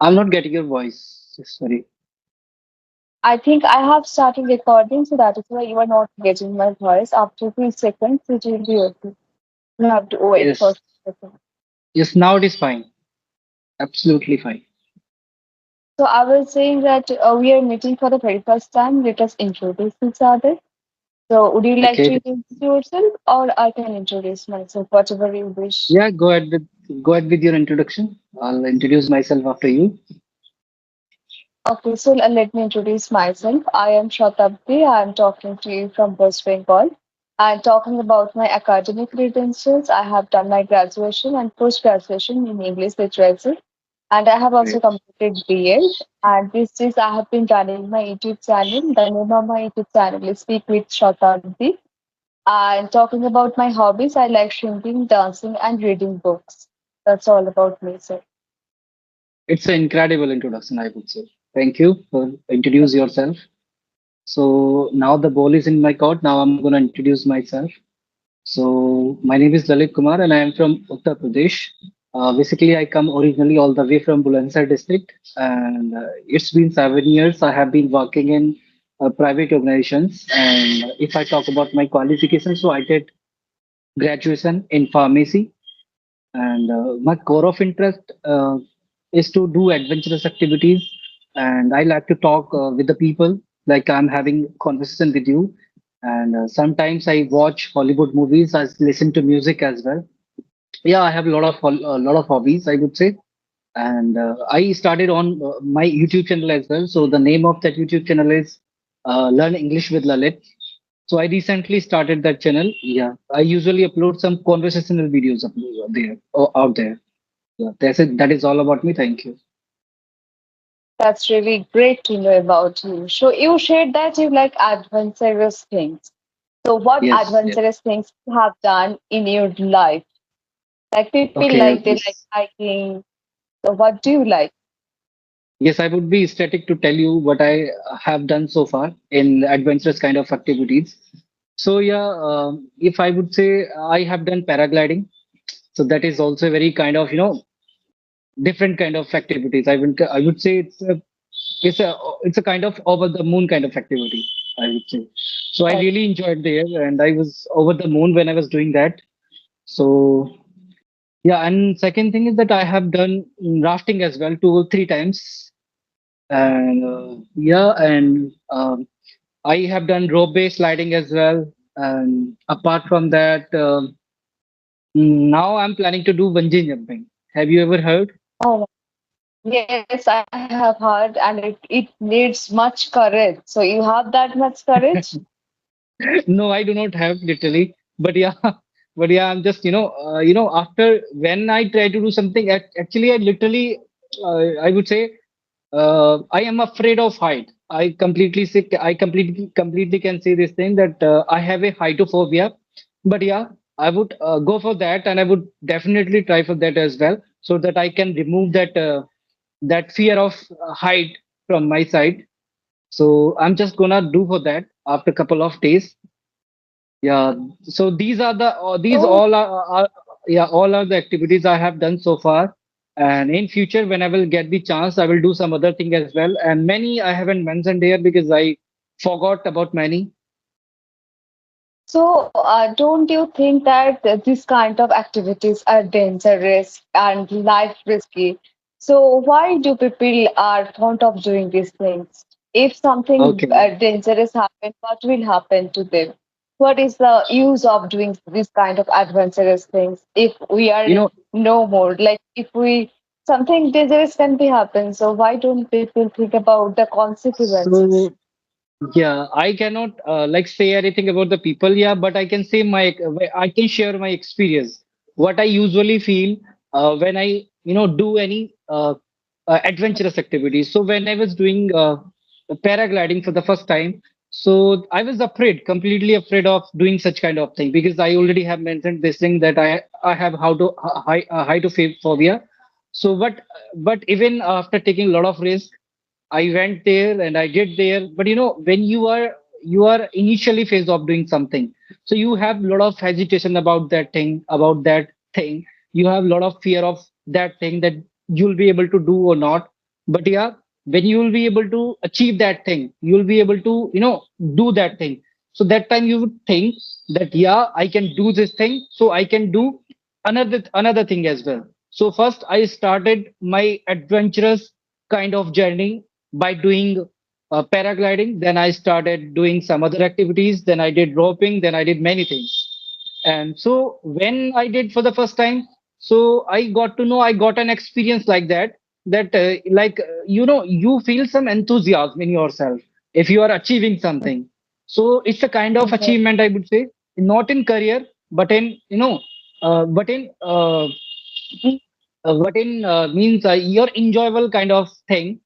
I'm not getting your voice. Sorry. I think I have started recording, so that is why you are not getting my voice. After 3 seconds, it will be okay. You have to wait for Yes. 3 seconds. Yes, now it is fine. Absolutely fine. So I was saying that we are meeting for the very first time. Let us introduce each other. So would you like to Okay. introduce yourself, or I can introduce myself, whatever you wish? Yeah, go ahead with your introduction. I'll introduce myself after you. Okay, so let me introduce myself. I am Shatabdi. I am talking to you from West Bengal. I'm talking about my academic credentials. I have done my graduation and post graduation in English literature, and I have also Great. completed BEd. And these days, I have been running my YouTube channel. The name of my YouTube channel is Speak with Shatabdi. And talking about my hobbies, I like singing, dancing, and reading books. That's all about me, sir. It's an incredible introduction, I would say. Thank you for introduce yourself. So now the ball is in my court. Now I'm gonna introduce myself. So my name is Lalit Kumar and I am from Uttar Pradesh. Basically, I come originally all the way from Bulandshahr district, and it's been 7 years. I have been working in private organizations, and if I talk about my qualifications, so I did graduation in pharmacy, and my core of interest is to do adventurous activities, and I like to talk with the people, like I'm having conversation with you, and sometimes I watch Hollywood movies. I listen to music as well. Yeah, I have a lot of hobbies, I would say, and I started on my YouTube channel as well. So the name of that YouTube channel is Learn English with Lalit. So I recently started that channel. Yeah, I usually upload some conversational videos there or out there. Yeah, that's it. That is all about me. Thank you. That's really great to know about you. So you shared that you like adventurous things. So what Yes, yes. adventurous things you have done in your life? Like people Okay. like they like hiking. So what do you like? Yes, I would be ecstatic to tell you what I have done so far in adventurous kind of activities. So yeah, if I would say I have done paragliding. So that is also a very kind of different kind of activities. I would say it's a kind of over the moon kind of activity, I would say. So I Oh, really enjoyed there, and I was over the moon when I was doing that. So yeah, and second thing is that I have done rafting as well 2 or 3 times, and yeah, and I have done rope based sliding as well. And apart from that, now I'm planning to do bungee jumping. Have you ever heard? oh, yes, I have heard, and it needs much courage. So you have that much courage? No, I do not have literally, but yeah, but yeah, I'm just after when I try to do something, actually, I literally, I would say, I am afraid of height. I completely can say this thing that I have a heightophobia, but yeah, I would go for that, and I would definitely try for that as well, so that I can remove that fear of height from my side. So I'm just gonna do for that after a couple of days. Yeah, so these Oh, all are the activities I have done so far. And in future, when I will get the chance, I will do some other thing as well. And many I haven't mentioned here because I forgot about many. so don't you think that this kind of activities are dangerous and life risky? So why do people are fond of doing these things? If something Okay, dangerous happens, what will happen to them? What is the use of doing this kind of adventurous things if we you are know, no more? Like if we something dangerous can be happen, so why don't people think about the consequences? so yeah, I cannot like say anything about the people, yeah, but I can share my experience. What I usually feel when I do any adventurous activities. So when I was doing paragliding for the first time, so I was completely afraid of doing such kind of thing because I already have mentioned this thing that I have how to high to phobia. So but even after taking a lot of risk, I went there and I did there. But when you are initially phase of doing something, so you have a lot of hesitation about that thing, You have a lot of fear of that thing that you'll be able to do or not. But yeah, when you will be able to achieve that thing, you will be able to, do that thing. So that time you would think that, yeah, I can do this thing, so I can do another thing as well. So first I started my adventurous kind of journey by doing paragliding. Then I started doing some other activities. Then I did roping. Then I did many things. And so when I did for the first time, so I got to know, I got an experience like that, you feel some enthusiasm in yourself if you are achieving something. So it's a kind of Okay. achievement, I would say, not in career, but in, but in what in means your enjoyable kind of thing.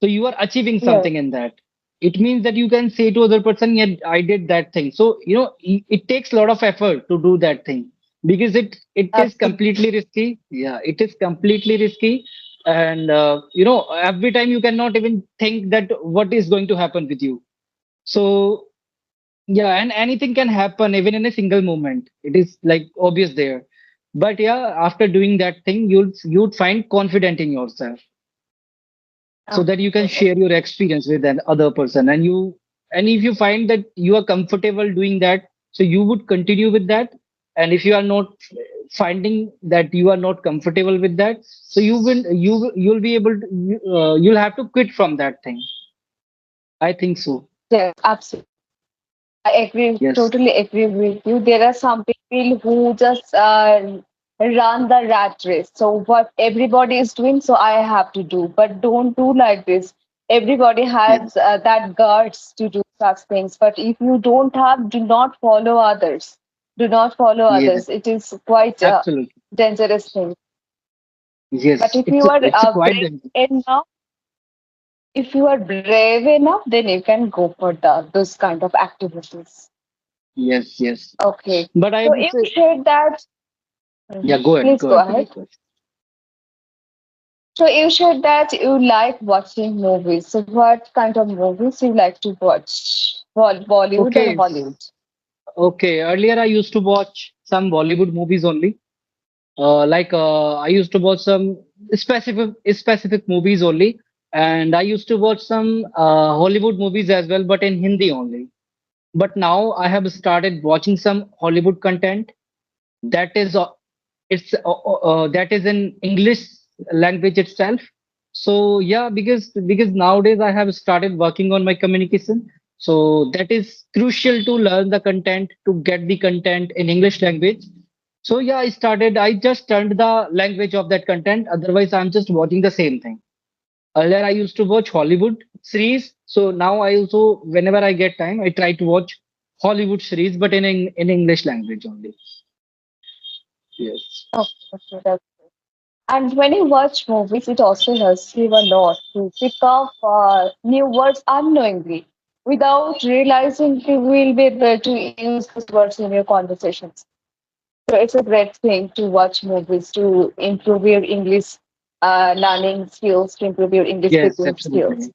So you are achieving Yeah, something in that. It means that you can say to other person, yeah, I did that thing. So it takes a lot of effort to do that thing, because it is absolutely. completely risky. Yeah, it is completely risky. And every time you cannot even think that what is going to happen with you. So yeah, and anything can happen even in a single moment. It is like obvious there. But yeah, after doing that thing, you'd find confident in yourself, so that you can Absolutely. share your experience with an other person. And if you find that you are comfortable doing that, so you would continue with that. And if you are not finding that you are not comfortable with that, so you'll be able to you'll have to quit from that thing. I think so. Yes, absolutely. I agree, Yes. totally agree with you. There are some people who just run the rat race. So what everybody is doing, so I have to do. But don't do like this. Everybody Yeah. has that guts to do such things. But if you don't have, do not follow others. Do not follow Yeah. others. It is quite a Absolutely. dangerous thing. But Yes. if you are It's a quite brave enough, if you are brave enough, then you can go for those kind of activities. yes. Yes. Okay. But I So would you say, shared that. yeah. Mhm. Go ahead. Please Go go ahead, ahead. Vinay. So you shared that you like watching movies. So what kind of movies you like to watch? Bollywood or Okay. Hollywood? Okay. Earlier, I used to watch some Bollywood movies only. I used to watch some specific movies only, and I used to watch some Hollywood movies as well, but in Hindi only. But now I have started watching some Hollywood content that is that is in English language itself. So yeah, because nowadays I have started working on my communication, so that is crucial to learn the content, to get the content in English language. So yeah, I just turned the language of that content. Otherwise, I'm just watching the same thing. Earlier, I used to watch Hollywood series. So now I also, whenever I get time, I try to watch Hollywood series, but in English language only. Yes. Okay, okay, that's good. And when you watch movies, it also helps you a lot to pick up new words unknowingly. Without realizing, you will be able to use those words in your conversations. So it's a great thing to watch movies to improve your English learning skills, to improve your English Yes, speaking skills. absolutely.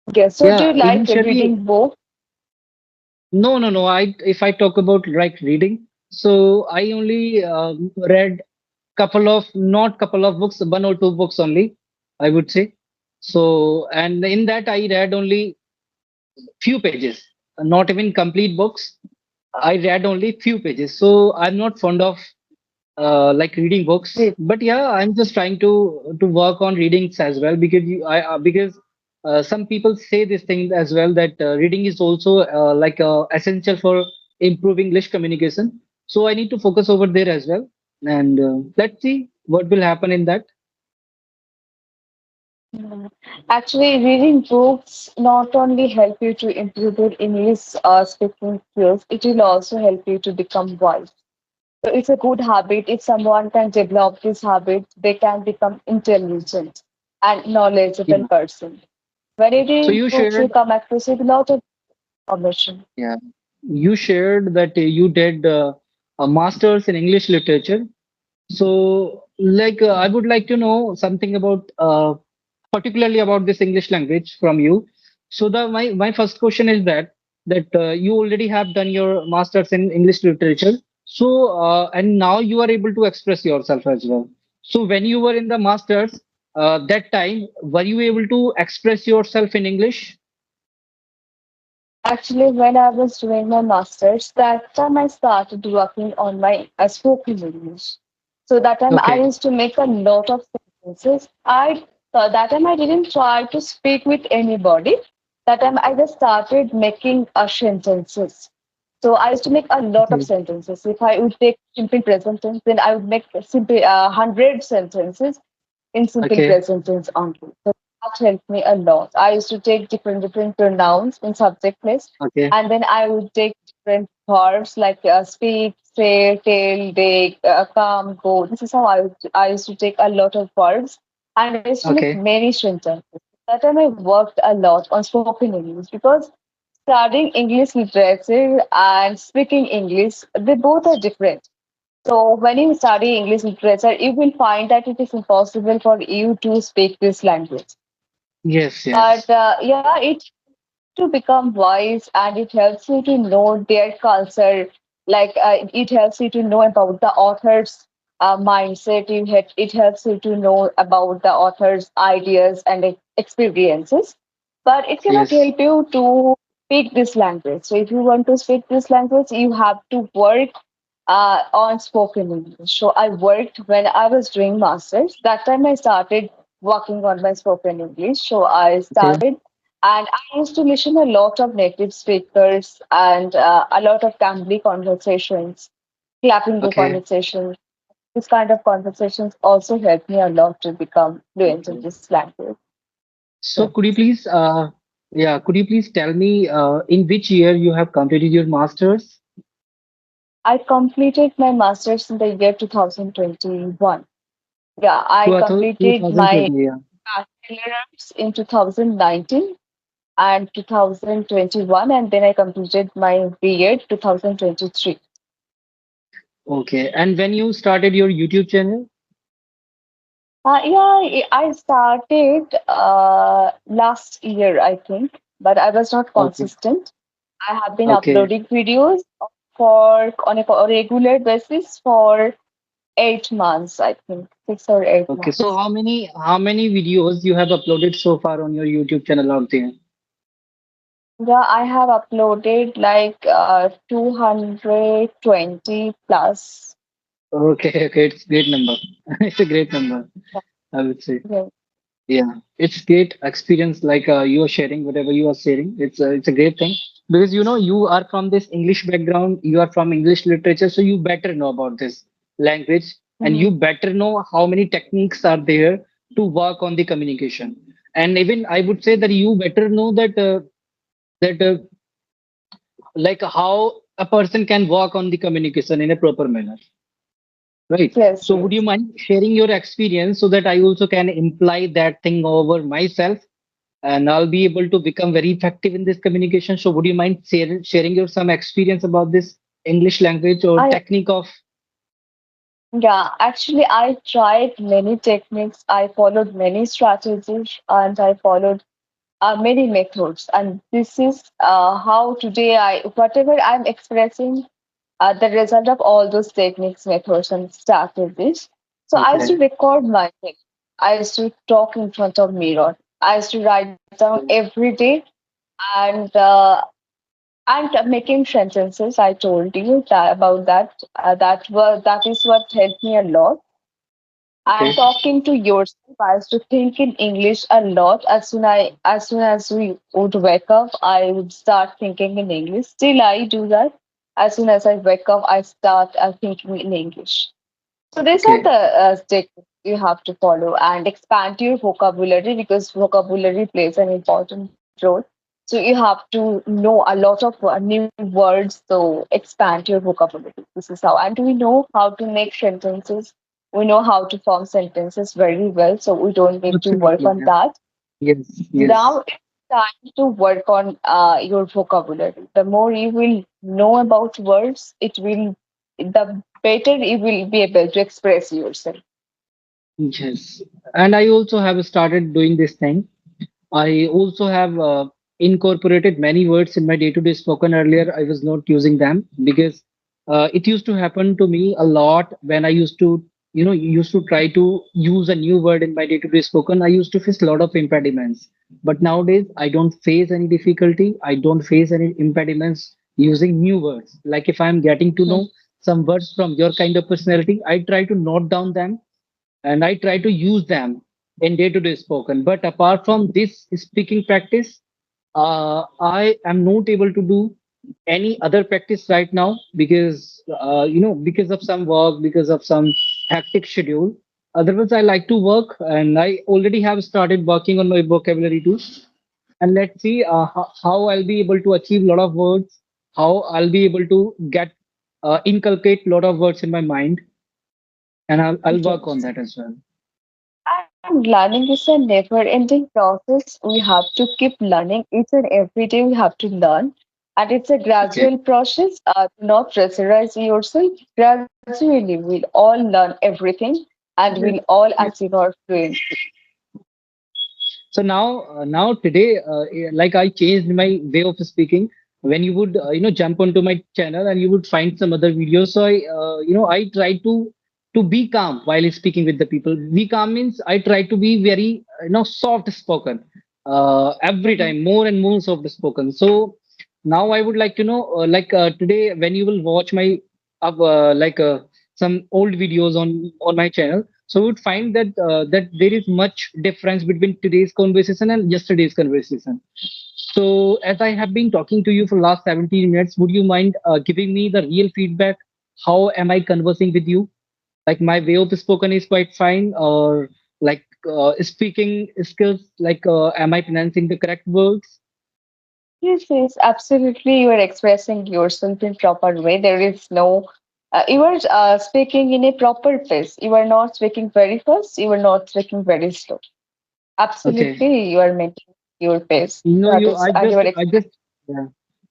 Okay, so do you Yeah, like initially, reading books? no, no, no. If I talk about like reading, so I only read not couple of books, one or two books only, I would say. So, and in that I read only few pages, not even complete books. I read only few pages. So I'm not fond of like reading books, Read. but yeah, I'm just trying to work on readings as well, because because some people say this thing as well, that reading is also essential for improving English communication. So I need to focus over there as well, and let's see what will happen in that. Mhm. Actually, reading books not only help you to improve your English speaking skills, it will also help you to become wise. So it's a good habit. If someone can develop this habit, they can become intelligent and knowledgeable Yeah. person. When you So read you books, you shared, come across with a lot of information. yeah, you shared that you did a master's in English literature. So, I would like to know something about, particularly about this English language from you. So, my first question is that you already have done your masters in English literature. So, and now you are able to express yourself as well. So, when you were in the masters, that time, were you able to express yourself in English? Actually, when I was doing my master's, that time I started working on my spoken English. So that time I Okay. used to make a lot of sentences. That time I didn't try to speak with anybody. That time I just started making sentences. So I used to make a lot of Okay. sentences. If I would take simple present tense, then I would make simple 100 sentences in simple Okay. present tense only. So that helped me a lot. I used to take different pronouns in subject place, Okay. and then I would take different verbs like speak, say, tell, take, come, go. This is how I used to take a lot of verbs, and I used to make Okay. many sentences. That time I worked a lot on spoken English because studying English literature and speaking English, they both are different. So when you study English literature, you will find that it is impossible for you to speak this language. Yes. But Yes. yeah, it to become wise and it helps you to know their culture. Like it helps you to know about the author's mindset. It helps you to know about the author's ideas and experiences. But it cannot Yes. help you to speak this language. So if you want to speak this language, you have to work on spoken English. So I worked when I was doing masters. That time I started working on my spoken English. So I Okay. started, and I used to listen a lot of native speakers and a lot of Cambly conversations, clapping the Okay. conversations. This kind of conversations also helped me a lot to become fluent in Okay. this language. So Yeah. could you please, yeah, could you please tell me, in which year you have completed your masters? I completed my master's in the year 2021. Yeah, I completed my 2020. Yeah. bachelor's in 2019 and 2021, and then I completed my B.Ed 2023. Okay. And when you started your YouTube channel? Yeah, I started last year, I think, but I was not Okay. consistent. I have been Okay. uploading videos for on a regular basis for 8 months, I think, 6 or 8 Okay. So months. how many videos you have uploaded so far on your YouTube channel out there? Yeah, I have uploaded like 220 plus. Okay. Okay. It's great number. It's a great number, I would say. Yeah. Yeah, it's great experience. Like you are sharing whatever you are sharing. It's a great thing because you are from this English background. You are from English literature, so you better know about this language, and Mhm. you better know how many techniques are there to work on the communication. And even I would say that you better know that like how a person can work on the communication in a proper manner, right? Yes, So would you yes. mind sharing your experience so that I also can imply that thing over myself? And I'll be able to become very effective in this communication. So, would you mind sharing your some experience about this English language or I technique of? Yeah, actually, I tried many techniques. I followed many strategies, and I followed many methods. And this is how today whatever I'm expressing, the result of all those techniques, methods, and strategies. So I used to Okay. record myself. I used to talk in front of mirror. I used to write down every day, and making sentences. I told you that about that. That is what helped me a lot. And Okay. talking to yourself, I used to think in English a lot. As soon as we would wake up, I would start thinking in English. Still, I do that. As soon as I wake up, I start thinking in English. So these are the Okay. techniques you have to follow and expand your vocabulary because vocabulary plays an important role. So you have to know a lot of new words. So expand your vocabulary. This is how. And we know how to make sentences. We know how to form sentences very well. So we don't need to work Absolutely. on Yeah. that. Yes. Now Yes. it's time to work on your vocabulary. The more you will know about words, the better you will be able to express yourself. Yes. And I also have started doing this thing. I also have incorporated many words in my day-to-day spoken. Earlier, I was not using them because it used to happen to me a lot when I used to used to try to use a new word in my day-to-day spoken, I used to face a lot of impediments. But nowadays, I don't face any difficulty. I don't face any impediments using new words. Like if I'm getting to know some words from your kind of personality, I try to note down them and I try to use them in day-to-day spoken. But apart from this speaking practice, I am not able to do any other practice right now because because of some work, because of some hectic schedule. Otherwise, I like to work, and I already have started working on my vocabulary too. And let's see how I'll be able to achieve a lot of words, how I'll be able to get inculcate a lot of words in my mind, and I'll work on Yes. that as well. And learning is a never-ending process. We have to keep learning. Each and every day we have to learn. And it's a Okay. gradual process. Do not pressurize yourself. Gradually, we'll all learn everything and we'll Yes. all Yes. achieve our fluency. So now today, like I changed my way of speaking. When you would, jump onto my channel and you would find some other videos. So I try to be calm while speaking with the people. Be calm means I try to be very, soft spoken. Every Mhm. time, more and more soft spoken. So now I would like to know, today when you will watch my, some old videos on my channel. So we would find that there is much difference between today's conversation and yesterday's conversation. So as I have been talking to you for last 17 minutes, would you mind giving me the real feedback? How am I conversing with you? Like my way of spoken is quite fine, or like speaking skills, like am I pronouncing the correct words? Yes, yes, absolutely. You are expressing yourself in proper way. There is no, you are speaking in a proper pace. You are not speaking very fast. You are not speaking very slow. Okay. Absolutely, you are maintaining your pace. You know, That you is, and you are yeah,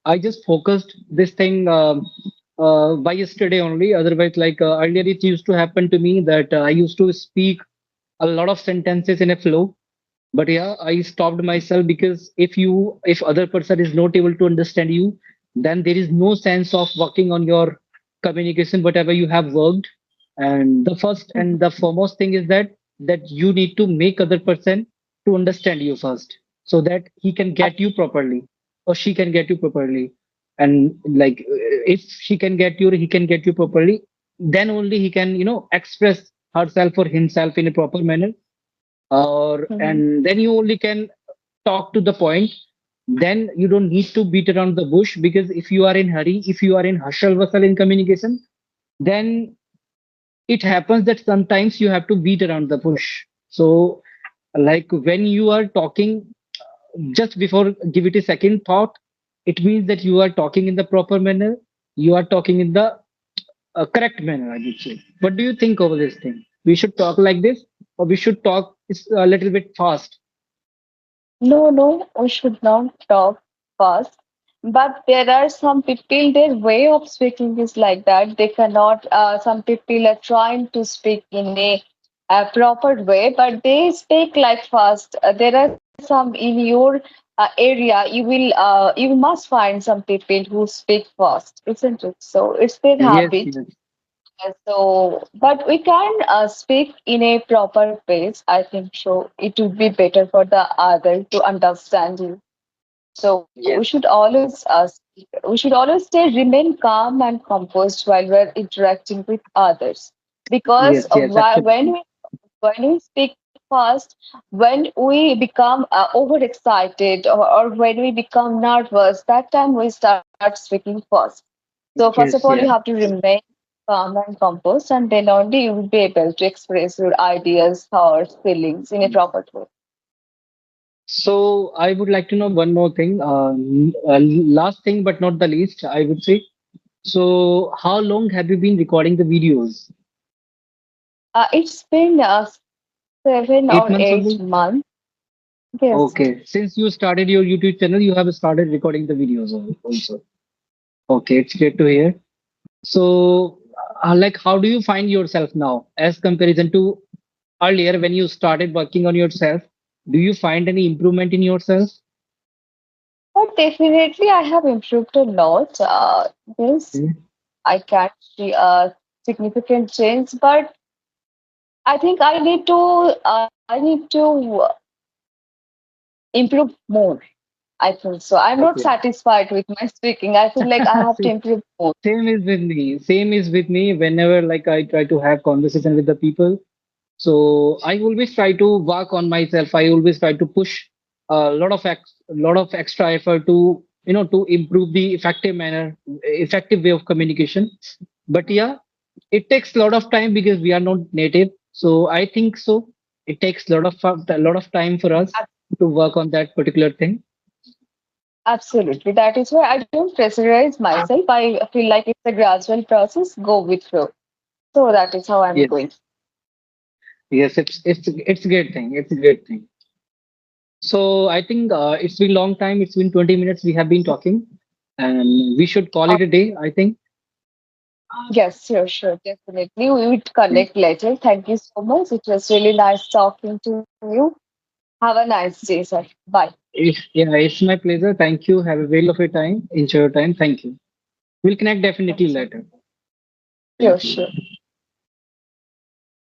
I just focused this thing by yesterday only. Otherwise, like earlier, it used to happen to me that I used to speak a lot of sentences in a flow. But yeah, I stopped myself because if other person is not able to understand you, then there is no sense of working on your communication, whatever you have worked. And the first Mhm. and the foremost thing is that you need to make other person to understand you first, so that he can get you properly or she can get you properly. And like if she can get you, he can get you properly, then only he can express herself or himself in a proper manner, or Mhm. and then you only can talk to the point. Then you don't need to beat around the bush, because if you are in hurry, if you are in hustle bustle in communication, then it happens that sometimes you have to beat around the bush. So like when you are talking, just before give it a second thought, it means that you are talking in the proper manner, you are talking in the correct manner, I would say. What do you think over this thing? We should talk like this, or we should talk a little bit fast? No, no, we should not talk fast. But there are some people, their way of speaking is like that. They cannot, some people are trying to speak in a proper way, but they speak like fast. There are some in your area, you must find some people who speak fast, isn't it? So it's their Yes, habit. yes, So, but we can speak in a proper pace. I think so. It would be better for the other to understand you. So we should yes, always we should always stay remain calm and composed while we're interacting with others. Because yes, yes, absolutely. when we speak fast, when we become overexcited, or when we become nervous, that time we start speaking fast. So first of all, you Yes, have yes. to remain calm and composed, and then only you will be able to express your ideas, thoughts, feelings in a proper way. So I would like to know one more thing. Last thing, but not the least, I would say. So how long have you been recording the videos? It's been 7 or 8 months eight only? months. Yes. Okay. Since you started your YouTube channel, you have started recording the videos also. Okay, it's great to hear. So, like, how do you find yourself now as comparison to earlier when you started working on yourself? Do you find any improvement in yourself? But definitely, I have improved a lot. Yes, Okay. I can see a significant change, but I think I need to improve more. I think so. I'm not Okay. satisfied with my speaking. I feel like I have to See, improve more. same is with me. Same is with me. Whenever like I try to have conversation with the people, so I always try to work on myself. I always try to push a lot of extra effort to to improve the effective manner, effective way of communication. But yeah, it takes a lot of time because we are not native. So I think so. It takes a lot of time for us Ab- to work on that particular thing. Absolutely. That is why I don't pressurize myself. I feel like it's a gradual process. Go with flow. So that is how I'm Yes, going. yes, it's a great thing. It's a great thing. So I think it's been long time. It's been 20 minutes we have been talking, and we should call Uh, it a day. I think. yes, sure, sure, definitely. We would Yeah. connect later. Thank you so much. It was really nice talking to you. Have a nice day, sir. Bye. It's my pleasure. Thank you. Have a whale of your time. Enjoy your time. Thank you. We'll connect Thank definitely you. later. Sure, Thank sure. you.